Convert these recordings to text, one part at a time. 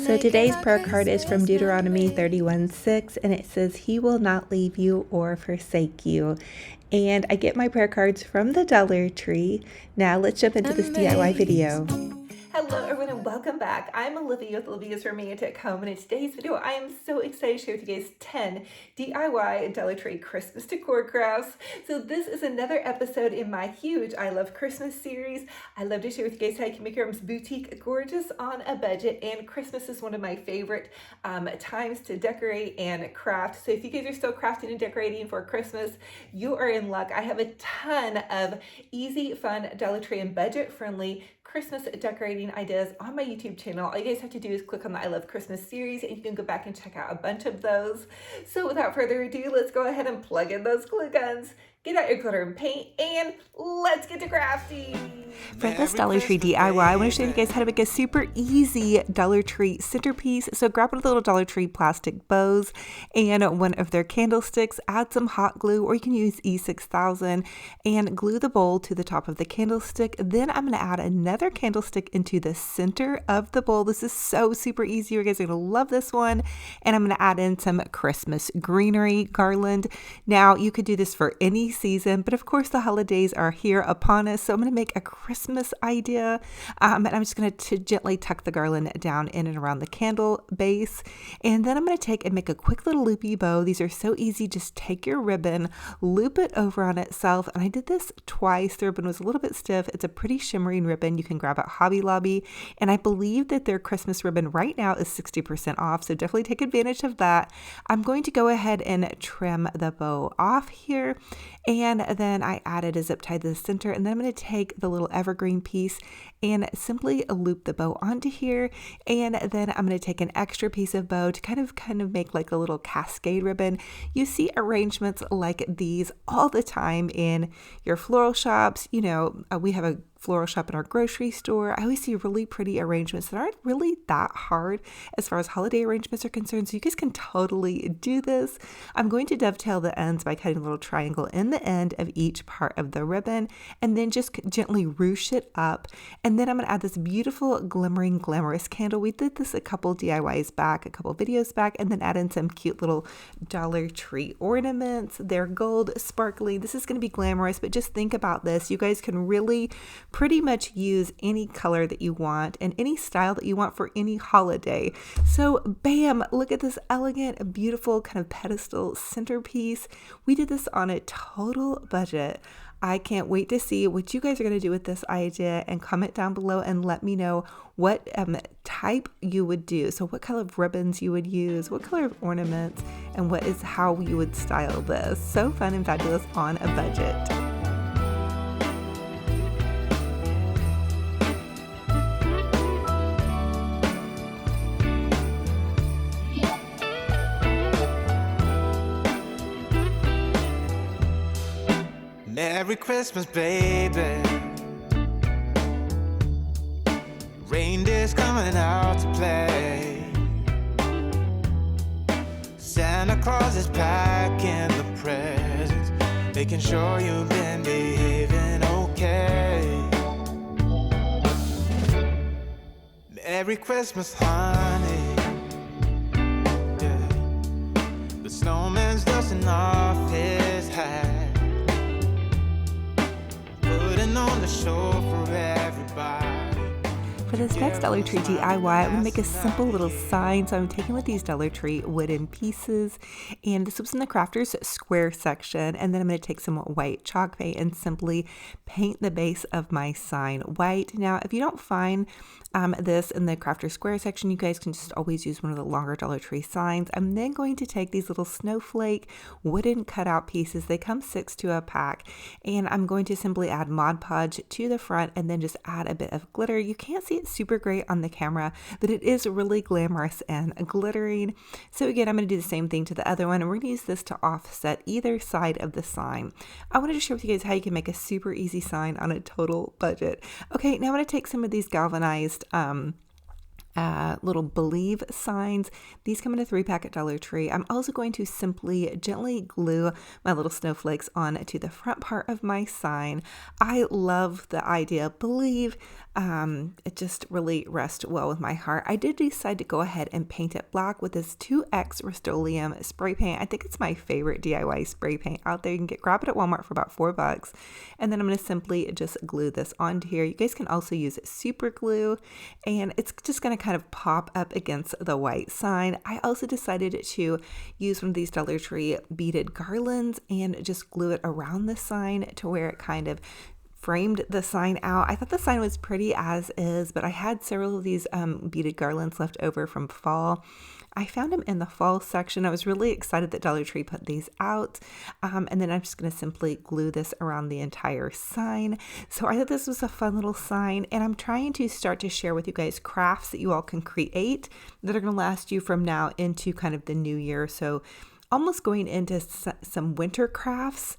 So today's prayer card is from Deuteronomy 31:6, and it says, "He will not leave you or forsake you." And I get my prayer cards from the Dollar Tree. Now let's jump into this DIY video. Hello everyone and welcome back. I'm Olivia with Olivia's Romantic Home, and in today's video I am so excited to share with you guys 10 DIY Dollar Tree Christmas decor crafts. So this is another episode in my huge I Love Christmas series. I love to share with you guys how you can make your home's boutique gorgeous on a budget, and Christmas is one of my favorite times to decorate and craft. So if you guys are still crafting and decorating for Christmas, you are in luck. I have a ton of easy, fun Dollar Tree and budget-friendly Christmas decorating ideas on my YouTube channel. All you guys have to do is click on the I Love Christmas series and you can go back and check out a bunch of those. So without further ado, let's go ahead and plug in those glue guns, get out your glitter and paint, and let's get to crafting. For this Dollar Tree DIY, I want to show you guys how to make a super easy Dollar Tree centerpiece. So grab one of the little Dollar Tree plastic bows and one of their candlesticks, add some hot glue, or you can use E6000, and glue the bowl to the top of the candlestick. Then I'm going to add another candlestick into the center of the bowl. This is so super easy. You guys are going to love this one. And I'm going to add in some Christmas greenery garland. Now, you could do this for any season, but of course the holidays are here upon us, so I'm going to make a Christmas idea, and I'm just going to gently tuck the garland down in and around the candle base, and then I'm going to take and make a quick little loopy bow. These are so easy. Just take your ribbon, loop it over on itself, and I did this twice. The ribbon was a little bit stiff. It's a pretty shimmering ribbon you can grab at Hobby Lobby, and I believe that their Christmas ribbon right now is 60% off, so definitely take advantage of that. I'm going to go ahead and trim the bow off here. And then I added a zip tie to the center, and then I'm going to take the little evergreen piece and simply loop the bow onto here. And then I'm going to take an extra piece of bow to kind of make like a little cascade ribbon. You see arrangements like these all the time in your floral shops. You know, we have a floral shop in our grocery store. I always see really pretty arrangements that aren't really that hard as far as holiday arrangements are concerned. So you guys can totally do this. I'm going to dovetail the ends by cutting a little triangle in the end of each part of the ribbon, and then just gently ruche it up. And then I'm going to add this beautiful glimmering glamorous candle. We did this a couple DIYs back, a couple videos back, and then add in some cute little Dollar Tree ornaments. They're gold, sparkly. This is going to be glamorous, but just think about this. You guys can really pretty much use any color that you want and any style that you want for any holiday. So bam, look at this elegant, beautiful kind of pedestal centerpiece. We did this on a total budget. I can't wait to see what you guys are going to do with this idea, and comment down below and let me know what type you would do. So what color of ribbons you would use, what color of ornaments, and how you would style this. So fun and fabulous on a budget. Merry Christmas, baby. Reindeer's coming out to play. Santa Claus is packing the presents, making sure you've been behaving okay. Merry Christmas, honey. Yeah. The snowman's dusting off his hat, on the show for everybody. For this next Dollar Tree DIY, I'm going to make a simple little sign. So I'm taking with these Dollar Tree wooden pieces, and this was in the crafters square section. And then I'm going to take some white chalk paint and simply paint the base of my sign white. Now, if you don't find this in the crafter square section, you guys can just always use one of the longer Dollar Tree signs. I'm then going to take these little snowflake wooden cutout pieces. They come 6 to a pack, and I'm going to simply add Mod Podge to the front and then just add a bit of glitter. You can't see it super great on the camera, but it is really glamorous and glittering. So again, I'm going to do the same thing to the other one, and we're going to use this to offset either side of the sign. I wanted to share with you guys how you can make a super easy sign on a total budget. Okay, now I'm going to take some of these galvanized little believe signs. These come in a 3-pack at Dollar Tree. I'm also going to simply gently glue my little snowflakes onto the front part of my sign. I love the idea of believe. It just really rests well with my heart. I did decide to go ahead and paint it black with this 2X Rust-Oleum spray paint. I think it's my favorite DIY spray paint out there. You can grab it at Walmart for about $4. And then I'm going to simply just glue this onto here. You guys can also use super glue, and it's just going to kind of pop up against the white sign. I also decided to use one of these Dollar Tree beaded garlands and just glue it around the sign to where it kind of framed the sign out. I thought the sign was pretty as is, but I had several of these beaded garlands left over from fall. I found them in the fall section. I was really excited that Dollar Tree put these out. And then I'm just going to simply glue this around the entire sign. So I thought this was a fun little sign, and I'm trying to start to share with you guys crafts that you all can create that are going to last you from now into kind of the new year. So almost going into some winter crafts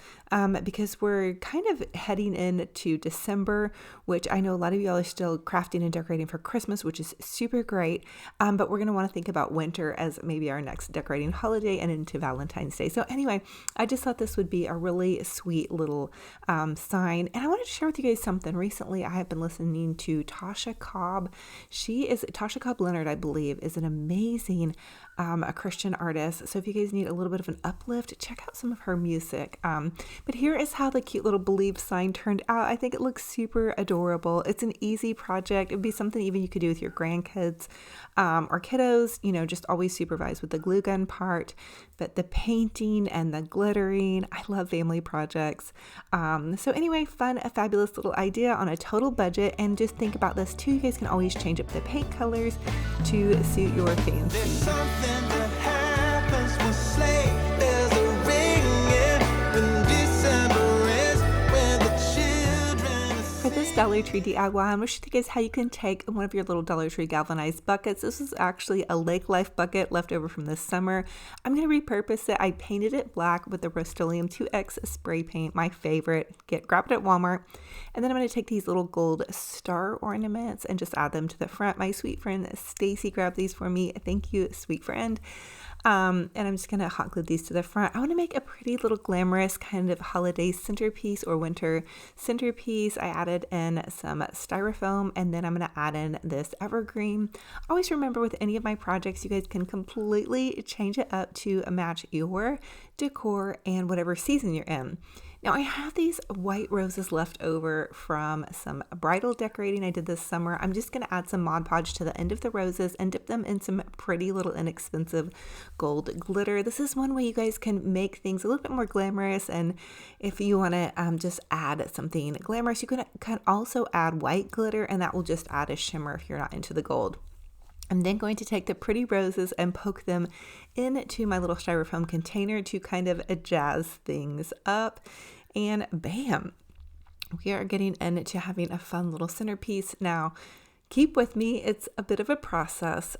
because we're kind of heading into December, which I know a lot of y'all are still crafting and decorating for Christmas, which is super great. But we're going to want to think about winter as maybe our next decorating holiday and into Valentine's Day. So anyway, I just thought this would be a really sweet little sign. And I wanted to share with you guys something. Recently, I have been listening to Tasha Cobb. Tasha Cobb Leonard, I believe, is an amazing a Christian artist. So if you guys need a little bit of an uplift, check out some of her music. But here is how the cute little believe sign turned out. I think it looks super adorable. It's an easy project. It would be something even you could do with your grandkids or kiddos, just always supervise with the glue gun part. But the painting and the glittering, I love family projects. So anyway, a fabulous little idea on a total budget. And just think about this too. You guys can always change up the paint colors to suit your fancy. There's something that happens when sleigh bells are ringing, when December is, when the children are For this Dollar Tree DIY, I'm going to show you guys how you can take one of your little Dollar Tree galvanized buckets. This is actually a Lake Life bucket left over from this summer. I'm going to repurpose it. I painted it black with the Rust-Oleum 2X spray paint, my favorite. Grab it at Walmart. And then I'm going to take these little gold star ornaments and just add them to the front. My sweet friend Stacy grabbed these for me. Thank you, sweet friend. And I'm just going to hot glue these to the front. I want to make a pretty little glamorous kind of holiday centerpiece or winter centerpiece. I added in some styrofoam, and then I'm going to add in this evergreen. Always remember with any of my projects, you guys can completely change it up to match your decor and whatever season you're in. Now I have these white roses left over from some bridal decorating I did this summer. I'm just going to add some Mod Podge to the end of the roses and dip them in some pretty little inexpensive gold glitter. This is one way you guys can make things a little bit more glamorous, and if you want to just add something glamorous, you can also add white glitter, and that will just add a shimmer if you're not into the gold. I'm then going to take the pretty roses and poke them into my little styrofoam container to kind of jazz things up. And bam, we are getting into having a fun little centerpiece. Now, keep with me. It's a bit of a process.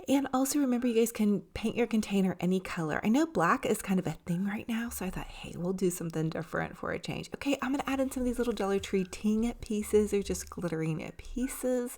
And also remember, you guys can paint your container any color. I know black is kind of a thing right now, so I thought, hey, we'll do something different for a change. Okay, I'm going to add in some of these little Dollar Tree ting pieces or just glittering pieces.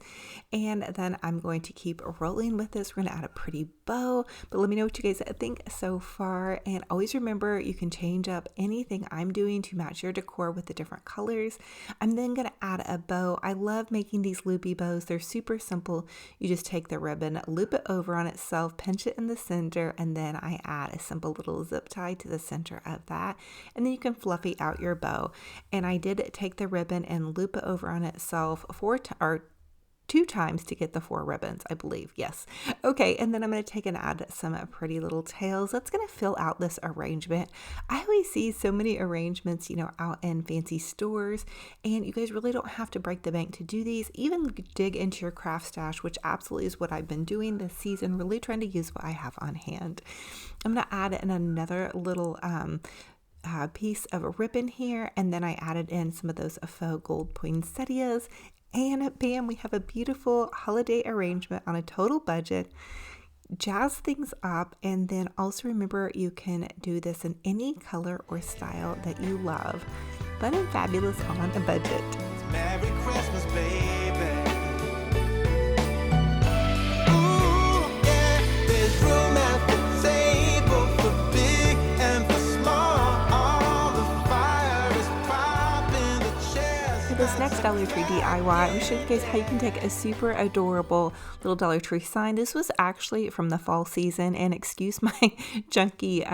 And then I'm going to keep rolling with this. We're going to add a pretty bow, but let me know what you guys think so far. And always remember, you can change up anything I'm doing to match your decor with the different colors. I'm then going to add a bow. I love making these loopy bows. They're super simple. You just take the ribbon, loop it over on itself, pinch it in the center, and then I add a simple little zip tie to the center of that, and then you can fluffy out your bow. And I did take the ribbon and loop it over on itself two times to get the 4 ribbons, I believe. Yes. Okay. And then I'm going to take and add some pretty little tails. That's going to fill out this arrangement. I always see so many arrangements, out in fancy stores, and you guys really don't have to break the bank to do these. Even dig into your craft stash, which absolutely is what I've been doing this season, really trying to use what I have on hand. I'm going to add in another little, piece of a ribbon here, and then I added in some of those faux gold poinsettias. And bam, we have a beautiful holiday arrangement on a total budget. Jazz things up, and then also remember, you can do this in any color or style that you love. Fun and fabulous on a budget. Merry Christmas, baby. this next Dollar Tree DIY, I'm going to show you guys how you can take a super adorable little Dollar Tree sign. This was actually from the fall season, and excuse my chunky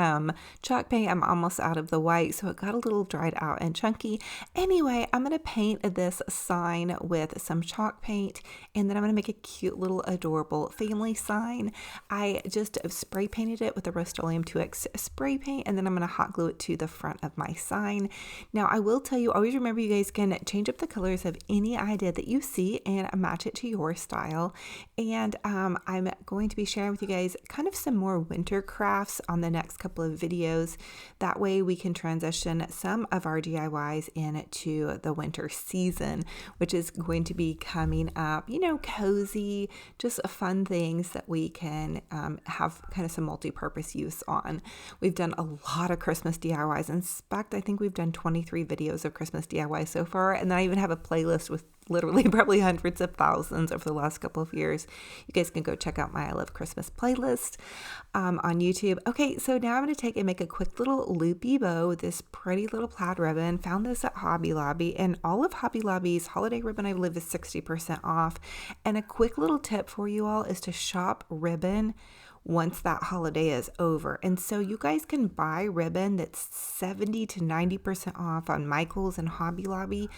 chalk paint. I'm almost out of the white, so it got a little dried out and chunky. Anyway, I'm going to paint this sign with some chalk paint, and then I'm going to make a cute little adorable family sign. I just spray painted it with the Rust-Oleum 2X spray paint, and then I'm going to hot glue it to the front of my sign. Now, I will tell you, always remember you guys can change up the colors of any idea that you see and match it to your style. And I'm going to be sharing with you guys kind of some more winter crafts on the next couple of videos. That way we can transition some of our DIYs into the winter season, which is going to be coming up, you know, cozy, just fun things that we can have kind of some multi-purpose use on. We've done a lot of Christmas DIYs. In fact, I think we've done 23 videos of Christmas DIY so far, and then I even have a playlist with literally probably hundreds of thousands over the last couple of years. You guys can go check out my I Love Christmas playlist on YouTube. Okay, so now I'm going to take and make a quick little loopy bow with this pretty little plaid ribbon. Found this at Hobby Lobby, and all of Hobby Lobby's holiday ribbon I believe is 60% off. And a quick little tip for you all is to shop ribbon once that holiday is over. And so you guys can buy ribbon that's 70 to 90% off on Michael's and Hobby Lobby.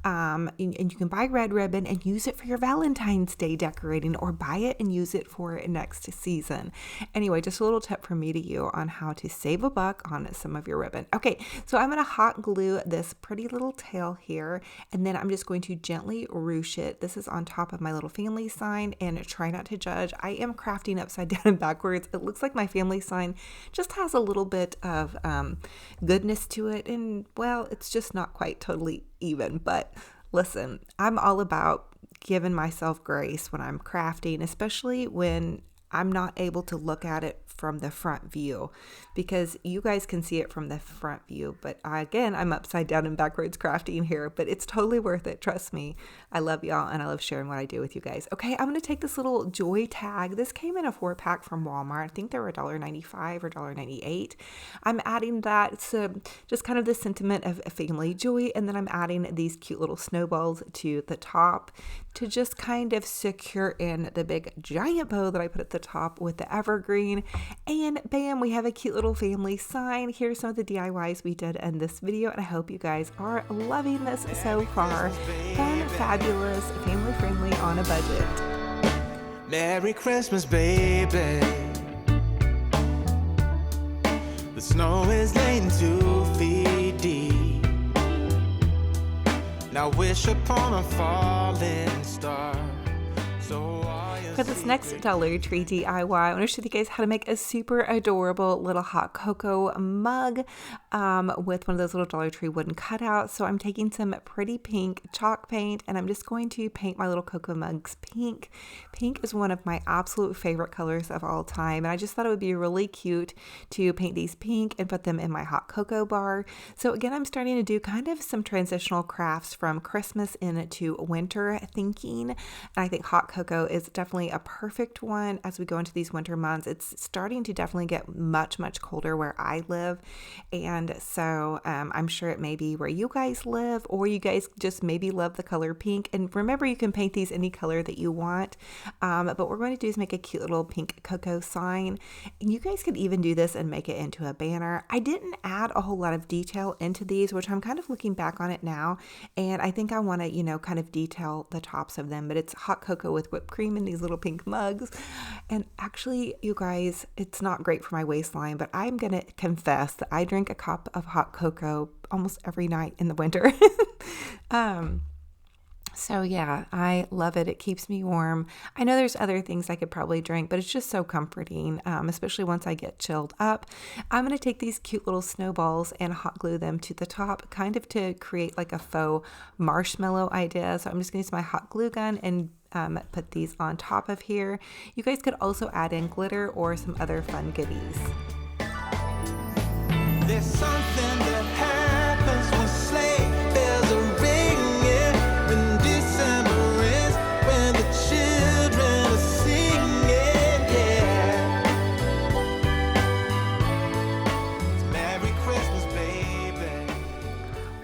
And you can buy red ribbon and use it for your Valentine's Day decorating, or buy it and use it for next season. Anyway, just a little tip from me to you on how to save a buck on some of your ribbon. Okay, so I'm going to hot glue this pretty little tail here, and then I'm just going to gently ruche it. This is on top of my little family sign, and try not to judge. I am crafting upside down and backwards. It looks like my family sign just has a little bit of goodness to it, and well, it's just not quite totally even. But listen, I'm all about giving myself grace when I'm crafting, especially when I'm not able to look at it from the front view, because you guys can see it from the front view, but again, I'm upside down and backwards crafting here, but it's totally worth it. Trust me. I love y'all, and I love sharing what I do with you guys. Okay, I'm going to take this little joy tag. This came in a 4-pack from Walmart. I think they were $1.95 or $1.98. I'm adding that. It's just kind of the sentiment of family joy, and then I'm adding these cute little snowballs to the top to just kind of secure in the big giant bow that I put at the top with the evergreen. And bam, we have a cute little family sign. Here's some of the DIYs we did in this video, and I hope you guys are loving this so far. Fun, fabulous, family friendly, on a budget. Merry Christmas, baby. The snow is laying 2 feet deep. Now wish upon a falling star. For this next Dollar Tree DIY, I want to show you guys how to make a super adorable little hot cocoa mug with one of those little Dollar Tree wooden cutouts. So I'm taking some pretty pink chalk paint, and I'm just going to paint my little cocoa mugs pink. Pink is one of my absolute favorite colors of all time, and I just thought it would be really cute to paint these pink and put them in my hot cocoa bar. So again, I'm starting to do kind of some transitional crafts from Christmas into winter thinking, and I think hot cocoa is definitely a perfect one as we go into these winter months. It's starting to definitely get much colder where I live, and so I'm sure it may be where you guys live, or you guys just maybe love the color pink. And remember, you can paint these any color that you want, but what we're going to do is make a cute little pink cocoa sign, and you guys could even do this and make it into a banner. I didn't add a whole lot of detail into these, which I'm kind of looking back on it now, and I think I want to, you know, kind of detail the tops of them. But it's hot cocoa with whipped cream in these little pink mugs. And actually, you guys, it's not great for my waistline, but I'm going to confess that I drink a cup of hot cocoa almost every night in the winter. So yeah, I love it. It keeps me warm. I know there's other things I could probably drink, but it's just so comforting, especially once I get chilled up. I'm going to take these cute little snowballs and hot glue them to the top, kind of to create like a faux marshmallow idea. So I'm just going to use my hot glue gun and put these on top of here. You guys could also add in glitter or some other fun goodies. There's something that happens when sleigh bells are ringing, when December is, when the children are singing, yeah. It's Merry Christmas, baby.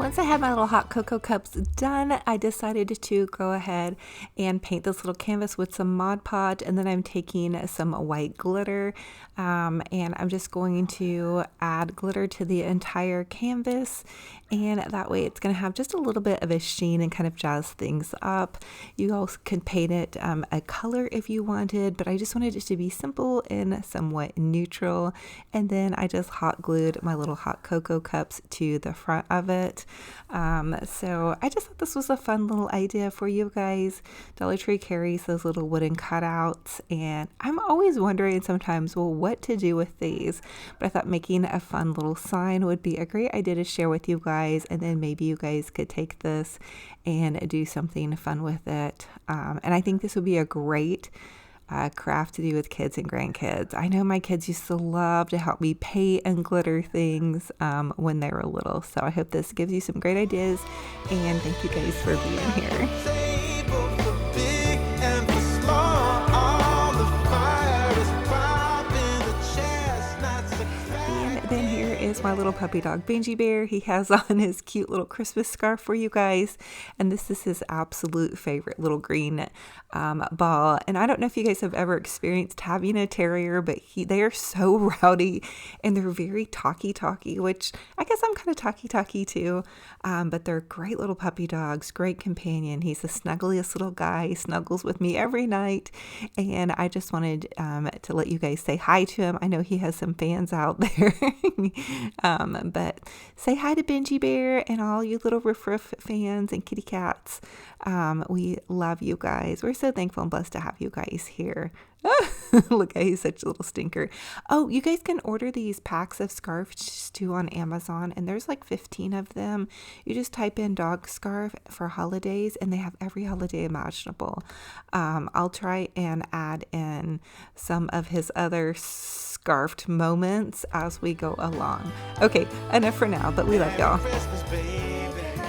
Once I had my little hot cocoa cups done, I decided to go ahead and paint this little canvas with some Mod Podge, and then I'm taking some white glitter and I'm just going to add glitter to the entire canvas, and that way it's going to have just a little bit of a sheen and kind of jazz things up. You also can paint it a color if you wanted, but I just wanted it to be simple and somewhat neutral. And then I just hot glued my little hot cocoa cups to the front of it. So I just thought this was a fun little idea for you guys. Dollar Tree carries those little wooden cutouts, and I'm always wondering sometimes, well, what to do with these, but I thought making a fun little sign would be a great idea to share with you guys, and then maybe you guys could take this and do something fun with it. And I think this would be a great craft to do with kids and grandkids. I know my kids used to love to help me paint and glitter things when they were little, so I hope this gives you some great ideas, and thank you guys for being here. Table for big and for small. All the fire is popping, the chestnuts are cracking. And then here is my little puppy dog, Benji Bear. He has on his cute little Christmas scarf for you guys. And this is his absolute favorite little green ball. And I don't know if you guys have ever experienced having a terrier, but they are so rowdy and they're very talky, which I guess I'm kind of talky too. But they're great little puppy dogs, great companion. He's the snuggliest little guy. He snuggles with me every night. And I just wanted to let you guys say hi to him. I know he has some fans out there. But say hi to Benji Bear and all you little Riff fans and kitty cats. We love you guys. We're so thankful and blessed to have you guys here. Look, he's such a little stinker. Oh, you guys can order these packs of scarves too on Amazon, and there's like 15 of them. You just type in dog scarf for holidays, and they have every holiday imaginable. I'll try and add in some of his other scarfed moments as we go along. Okay, enough for now, but we love y'all. Christmas, baby.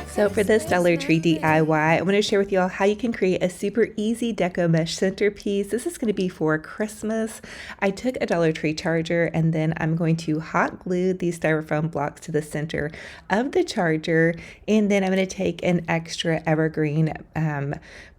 So for this Dollar Tree DIY, I want to share with you all how you can create a super easy deco mesh centerpiece. This is going to be for Christmas. I took a Dollar Tree charger, and then I'm going to hot glue these styrofoam blocks to the center of the charger, and then I'm going to take an extra evergreen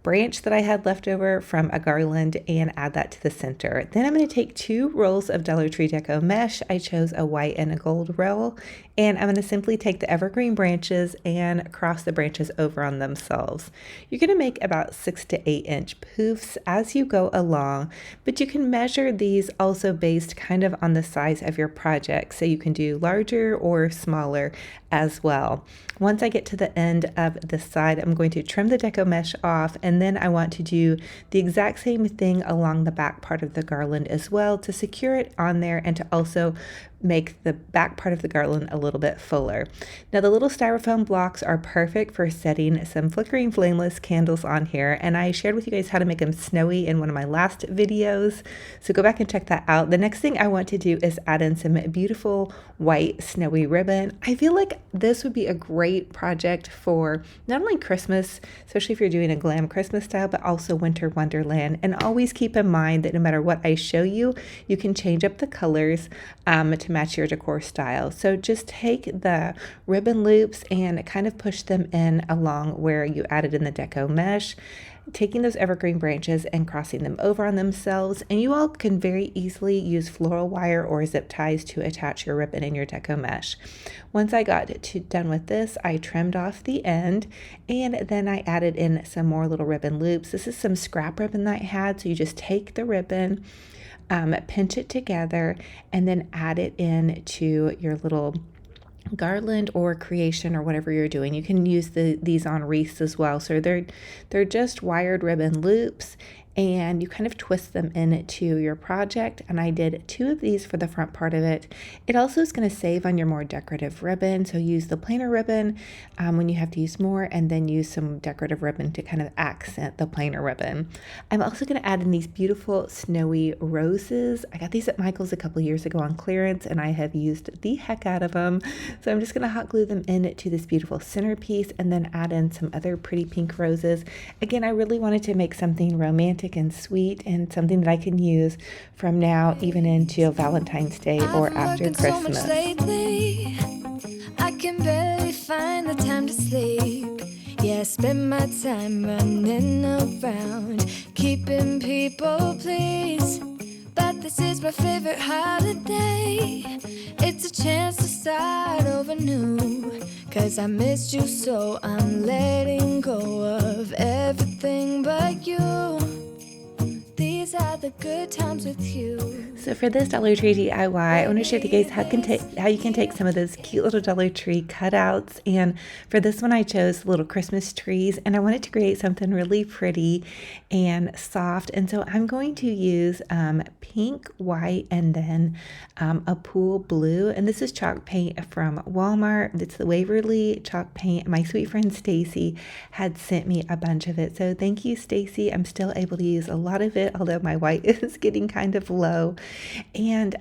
branch that I had left over from a garland and add that to the center. Then I'm going to take 2 rolls of Dollar Tree Deco mesh. I chose a white and a gold roll, and I'm going to simply take the evergreen branches and cross the branches over on themselves. You're going to make about 6 to 8 inch poofs as you go along, but you can measure these also based kind of on the size of your project, so you can do larger or smaller as well. Once I get to the end of the side, I'm going to trim the deco mesh off, and then I want to do the exact same thing along the back part of the garland as well to secure it on there and to also make the back part of the garland a little bit fuller. Now the little styrofoam blocks are perfect for setting some flickering flameless candles on here, and I shared with you guys how to make them snowy in one of my last videos, so go back and check that out. The next thing I want to do is add in some beautiful white snowy ribbon. I feel like this would be a great project for not only Christmas, especially if you're doing a glam Christmas style, but also winter wonderland. And always keep in mind that no matter what I show you, you can change up the colors to match your decor style. So just take the ribbon loops and kind of push them in along where you added in the deco mesh, taking those evergreen branches and crossing them over on themselves. And you all can very easily use floral wire or zip ties to attach your ribbon in your deco mesh. Once I got done with this, I trimmed off the end, and then I added in some more little ribbon loops. This is some scrap ribbon that I had, so you just take the ribbon, pinch it together, and then add it in to your little garland or creation or whatever you're doing. You can use these on wreaths as well. So they're just wired ribbon loops, and you kind of twist them into your project. And I did 2 of these for the front part of it. It also is going to save on your more decorative ribbon, so use the plainer ribbon when you have to use more, and then use some decorative ribbon to kind of accent the plainer ribbon. I'm also going to add in these beautiful snowy roses. I got these at Michael's a couple years ago on clearance, and I have used the heck out of them. So I'm just going to hot glue them into this beautiful centerpiece, and then add in some other pretty pink roses. Again, I really wanted to make something romantic and sweet, and something that I can use from now even into Valentine's Day or after Christmas. So much lately, I can barely find the time to sleep. Yeah, I spend my time running around, keeping people pleased. But this is my favorite holiday. It's a chance to start over new. 'Cause I missed you, so I'm letting go of everything but you. These are the good times with you. So for this Dollar Tree DIY, I want to share with you guys how you can take some of those cute little Dollar Tree cutouts. And for this one, I chose little Christmas trees, and I wanted to create something really pretty and soft. And so I'm going to use pink, white, and then a pool blue. And this is chalk paint from Walmart. It's the Waverly chalk paint. My sweet friend Stacy had sent me a bunch of it. So thank you, Stacy. I'm still able to use a lot of it, although my white is getting kind of low. And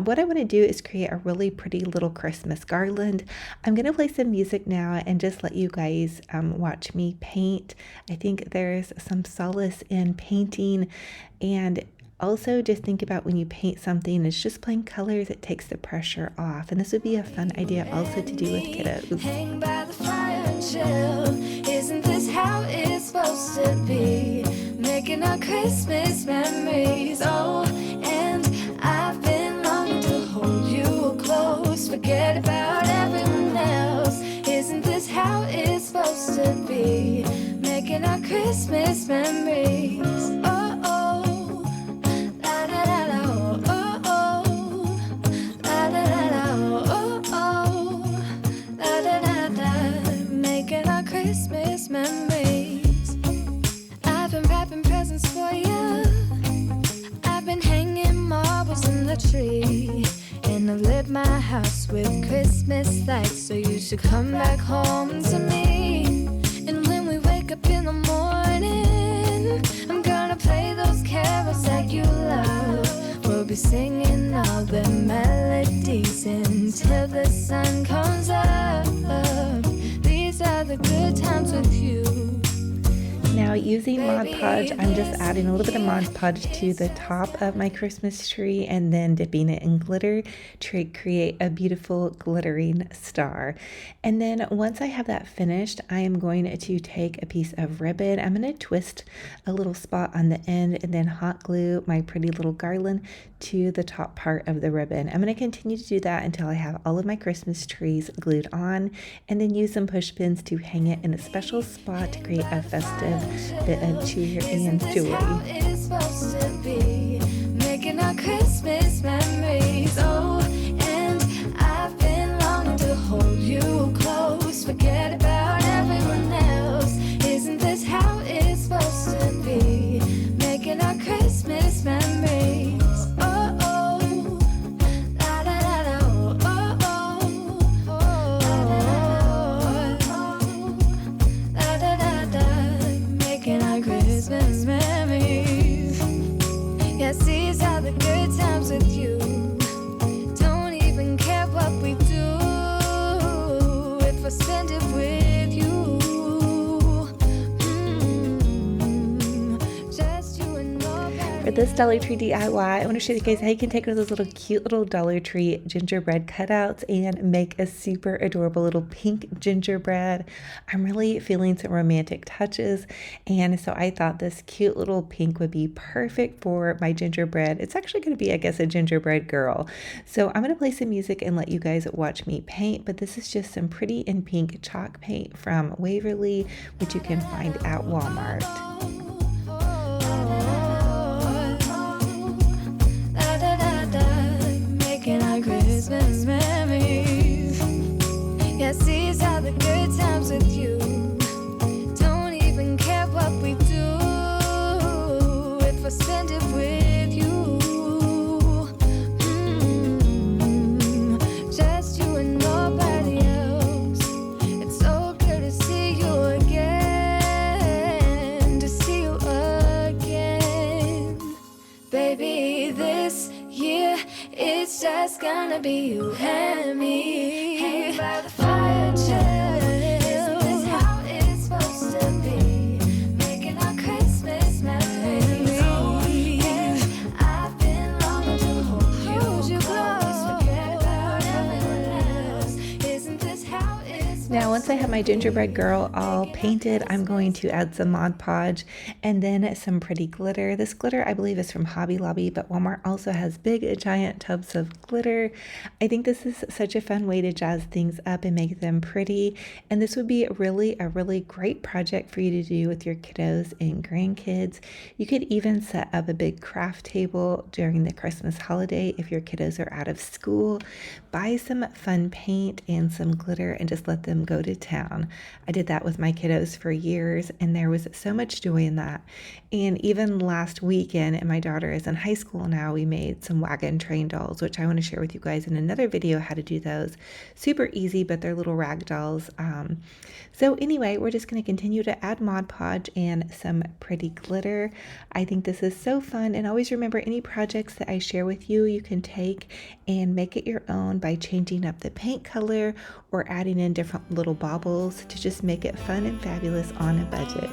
what I want to do is create a really pretty little Christmas garland. I'm going to play some music now and just let you guys watch me paint. I think there's some solace in painting, and also just think about when you paint something, it's just plain colors, it takes the pressure off. And this would be a fun idea also to do with kiddos. Hang by the fire and chill. Isn't this how it's supposed to be? Making our Christmas memories. Oh, and I've been longing to hold you close. Forget about everyone else. Isn't this how it's supposed to be? Making our Christmas memories. Oh, oh, la da da da, oh, oh, oh, la da da da, oh, oh, la da da da. Making our Christmas memories. I've been wrapping presents for you. I've been hanging marbles in the tree. And I've lit my house with Christmas lights. So you should come back home to me. And when we wake up in the morning, I'm gonna play those carols that you love. We'll be singing all the melodies until the sun comes up. These are the good times with you. Now using Mod Podge, I'm just adding a little bit of Mod Podge to the top of my Christmas tree and then dipping it in glitter to create a beautiful glittering star. And then once I have that finished, I am going to take a piece of ribbon. I'm going to twist a little spot on the end and then hot glue my pretty little garland to the top part of the ribbon. I'm going to continue to do that until I have all of my Christmas trees glued on, and then use some push pins to hang it in a special spot to create a festive bit of cheer and joy. It's supposed to be making our Christmas memories. Oh, and I've been longing to hold you close. Forget about everyone else. Isn't this how it's supposed to be? Making our Christmas memories. Oh, oh, la da da da, oh, oh, oh, la da da da. Making our Christmas memories. Yes, these are the good times with you. Don't even care what we do if I spend it with you. Just you and nobody. For this Dollar Tree DIY, I want to show you guys how you can take one of those little cute little Dollar Tree gingerbread cutouts and make a super adorable little pink gingerbread. I'm really feeling some romantic touches, and so I thought this cute little pink would be perfect for my gingerbread. It's actually going to be, I guess, a gingerbread girl. So I'm going to play some music and let you guys watch me paint, but this is just some pretty in pink chalk paint from Waverly, which you can find at Walmart. Making our Christmas memories. Yes, these are the good times with you. Don't even care what we do if I spend it with you. Just you and nobody else. It's so good to see you again, to see you again. Baby, this year it's just gonna be you and me. Hang by the fire, chill. Isn't this how it's supposed to be? Making our Christmas memories. Oh, and I've been longing to hold you close. Forget about everyone else. Isn't this how it's supposed to be? Now my gingerbread girl all painted, I'm going to add some Mod Podge and then some pretty glitter. This glitter I believe is from Hobby Lobby, but Walmart also has big giant tubs of glitter. I think this is such a fun way to jazz things up and make them pretty, and this would be really a really great project for you to do with your kiddos and grandkids. You could even set up a big craft table during the Christmas holiday if your kiddos are out of school. Buy some fun paint and some glitter and just let them go to town. I did that with my kiddos for years, and there was so much joy in that. And even last weekend, and my daughter is in high school now, we made some wagon train dolls, which I want to share with you guys in another video how to do those. Super easy, but they're little rag dolls. So anyway, we're just going to continue to add Mod Podge and some pretty glitter. I think this is so fun, and always remember any projects that I share with you, you can take and make it your own by changing up the paint color or adding in different little baubles to just make it fun and fabulous on a budget.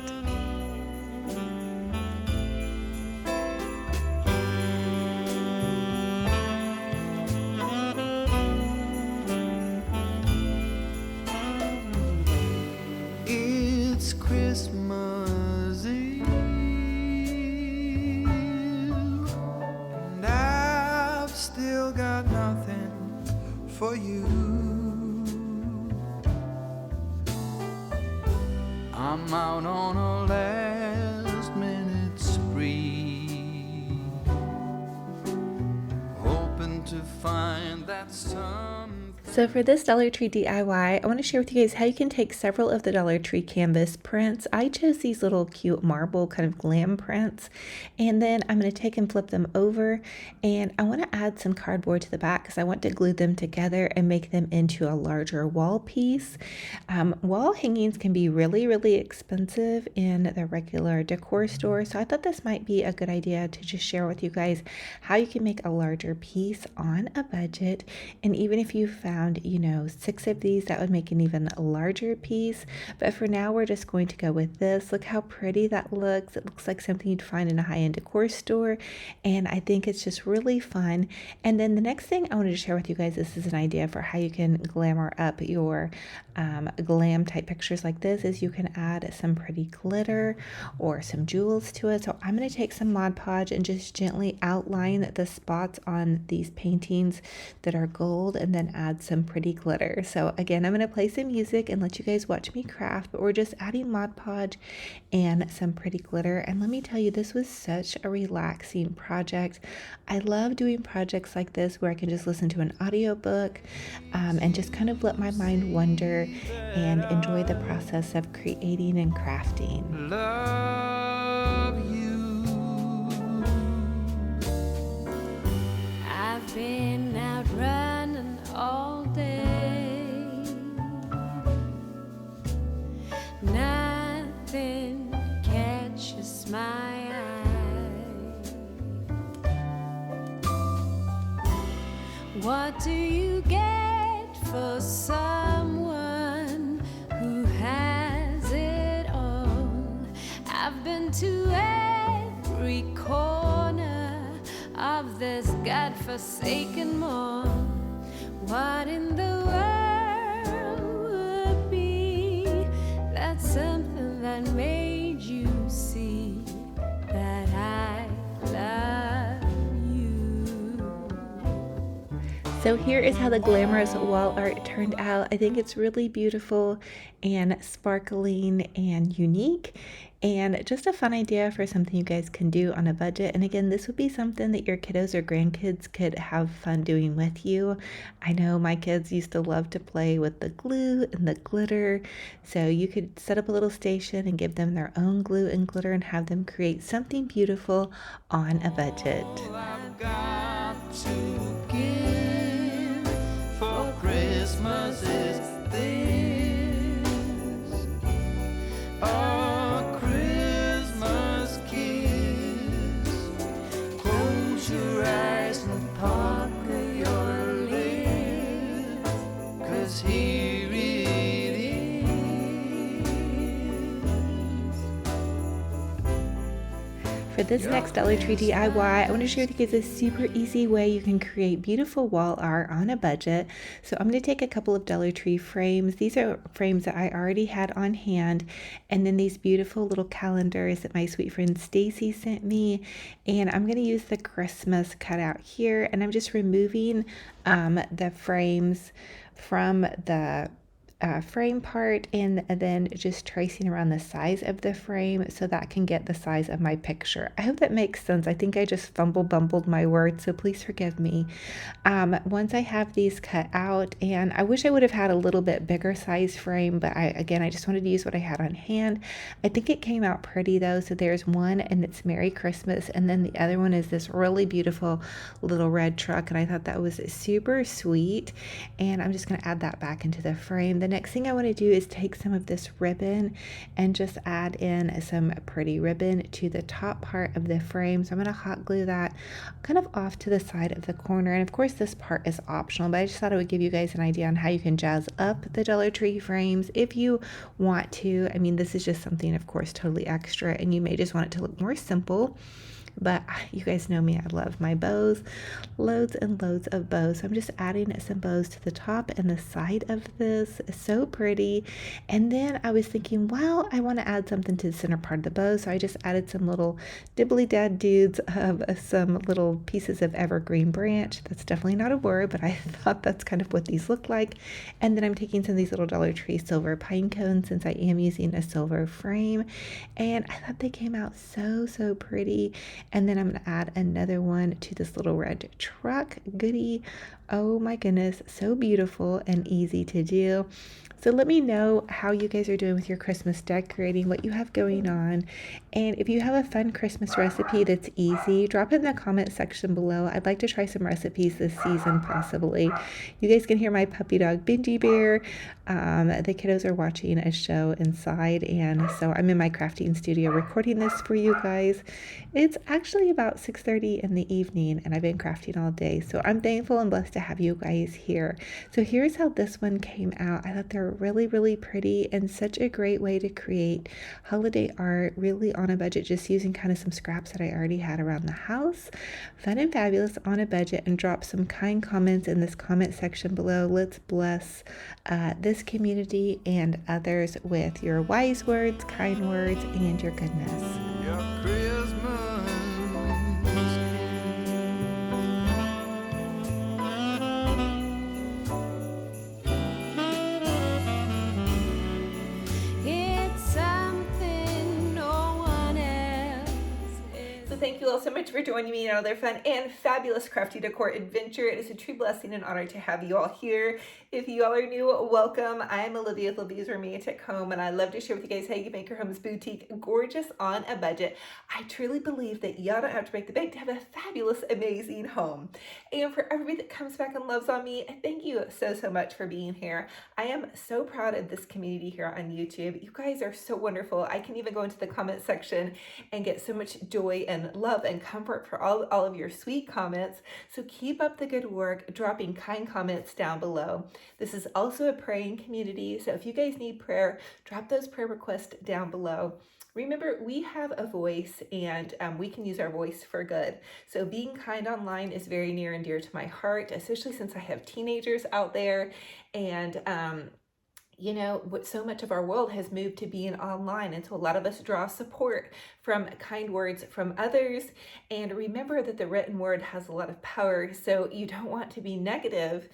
It's Christmas Eve, and I've still got nothing for you. I'm out on a last minute spree, hoping to find that some. So for this Dollar Tree DIY, I want to share with you guys how you can take several of the Dollar Tree canvas prints. I chose these little cute marble kind of glam prints, and then I'm going to take and flip them over, and I want to add some cardboard to the back because I want to glue them together and make them into a larger wall piece. Wall hangings can be really, really expensive in the regular decor store, so I thought this might be a good idea to just share with you guys how you can make a larger piece on a budget. And even if you found 6 of these, that would make an even larger piece, but for now we're just going to go with this. Look how pretty that looks. It looks like something you'd find in a high-end decor store, and I think it's just really fun. And then the next thing I wanted to share with you guys, this is an idea for how you can glamour up your glam type pictures like this, is you can add some pretty glitter or some jewels to it. So I'm going to take some Mod Podge and just gently outline the spots on these paintings that are gold, and then add some pretty glitter. So again, I'm going to play some music and let you guys watch me craft, but we're just adding Mod Podge and some pretty glitter. And let me tell you, this was such a relaxing project. I love doing projects like this where I can just listen to an audiobook and just kind of let my mind wander and enjoy the process of creating and crafting. Love you. I've been out running all day. Nothing catches my eye. What do you get for someone who has it all? I've been to every corner of this godforsaken mall. What in the world would be that something that made you see that I love you? So here is how the glamorous wall art turned out. I think it's really beautiful and sparkling and unique, and just a fun idea for something you guys can do on a budget. And again, this would be something that your kiddos or grandkids could have fun doing with you. I know my kids used to love to play with the glue and the glitter, so you could set up a little station and give them their own glue and glitter and have them create something beautiful on a budget. I've got to give for Christmas is this. A Christmas kiss. Close your eyes and pucker your lips, 'cause here it is. For for this next Dollar Tree DIY, I want to share with you guys a super easy way you can create beautiful wall art on a budget. So I'm going to take a couple of Dollar Tree frames. These are frames that I already had on hand, and then these beautiful little calendars that my sweet friend Stacy sent me. And I'm going to use the Christmas cutout here, and I'm just removing the frames from the frame part, and then just tracing around the size of the frame so that can get the size of my picture. I hope that makes sense. I think I just bumbled my words, so please forgive me. Once I have these cut out, and I wish I would have had a little bit bigger size frame, but I just wanted to use what I had on hand. I think it came out pretty though. So there's one, and it's Merry Christmas, and then the other one is this really beautiful little red truck, and I thought that was super sweet, and I'm just going to add that back into the frame. The next thing I want to do is take some of this ribbon and just add in some pretty ribbon to the top part of the frame. So I'm going to hot glue that kind of off to the side of the corner. And of course this part is optional, but I just thought I would give you guys an idea on how you can jazz up the Dollar Tree frames if you want to. I mean, this is just something, of course, totally extra, and you may just want it to look more simple. But you guys know me, I love my bows, loads and loads of bows. So I'm just adding some bows to the top and the side of this. So pretty. And then I was thinking, well, I want to add something to the center part of the bow. So I just added some little dibbly dad dudes of some little pieces of evergreen branch. That's definitely not a word, but I thought that's kind of what these look like. And then I'm taking some of these little Dollar Tree silver pine cones, since I am using a silver frame. And I thought they came out so pretty. And then I'm going to add another one to this little red truck goodie. Oh my goodness, so beautiful and easy to do. So let me know how you guys are doing with your Christmas decorating, what you have going on. And if you have a fun Christmas recipe that's easy, drop it in the comment section below. I'd like to try some recipes this season, possibly. You guys can hear my puppy dog, Benji Bear. The kiddos are watching a show inside, and so I'm in my crafting studio recording this for you guys. It's actually about 6:30 in the evening, and I've been crafting all day. So I'm thankful and blessed to have you guys here. So here's how this one came out. I thought they were really pretty, and such a great way to create holiday art really on a budget, just using kind of some scraps that I already had around the house. Fun and fabulous on a budget. And drop some kind comments in this comment section below. Let's bless this community and others with your wise words, kind words, and your goodness. Your Christmas. It's something no one else is. So thank you all so much for joining me in another fun and fabulous crafty decor adventure. It is a true blessing and honor to have you all here. If you all are new, welcome. I'm Olivia with Olivia's Romantic Home, and I love to share with you guys how you can make your home's boutique gorgeous on a budget. I truly believe that y'all don't have to break the bank to have a fabulous, amazing home. And for everybody that comes back and loves on me, thank you so much for being here. I am so proud of this community here on YouTube. You guys are so wonderful. I can even go into the comment section and get so much joy and love and comfort for all of your sweet comments. So keep up the good work, dropping kind comments down below. This is also a praying community, so if you guys need prayer, drop those prayer requests down below. Remember, we have a voice, and we can use our voice for good. So being kind online is very near and dear to my heart, especially since I have teenagers out there, and you know, so much of our world has moved to being online, and so a lot of us draw support from kind words from others. And remember that the written word has a lot of power, so you don't want to be negative.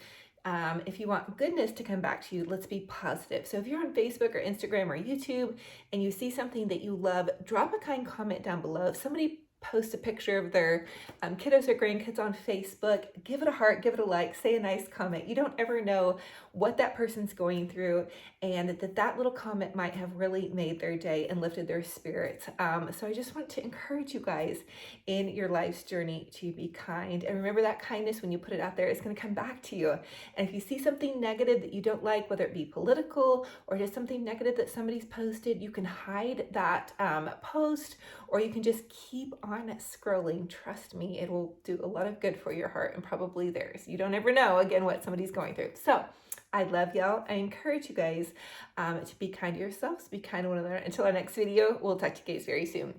If you want goodness to come back to you, let's be positive. So if you're on Facebook or Instagram or YouTube and you see something that you love, drop a kind comment down below. If somebody post a picture of their kiddos or grandkids on Facebook, give it a heart, give it a like, say a nice comment. You don't ever know what that person's going through, and that little comment might have really made their day and lifted their spirits. So I just want to encourage you guys in your life's journey to be kind. And remember, that kindness, when you put it out there, is going to come back to you. And if you see something negative that you don't like, whether it be political or just something negative that somebody's posted, you can hide that post, or you can just keep on scrolling. Trust me, it will do a lot of good for your heart and probably theirs. You don't ever know, again, what somebody's going through. So I love y'all. I encourage you guys to be kind to yourselves, be kind to one another. Until our next video, we'll talk to you guys very soon.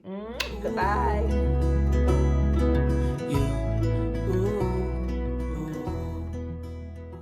Goodbye.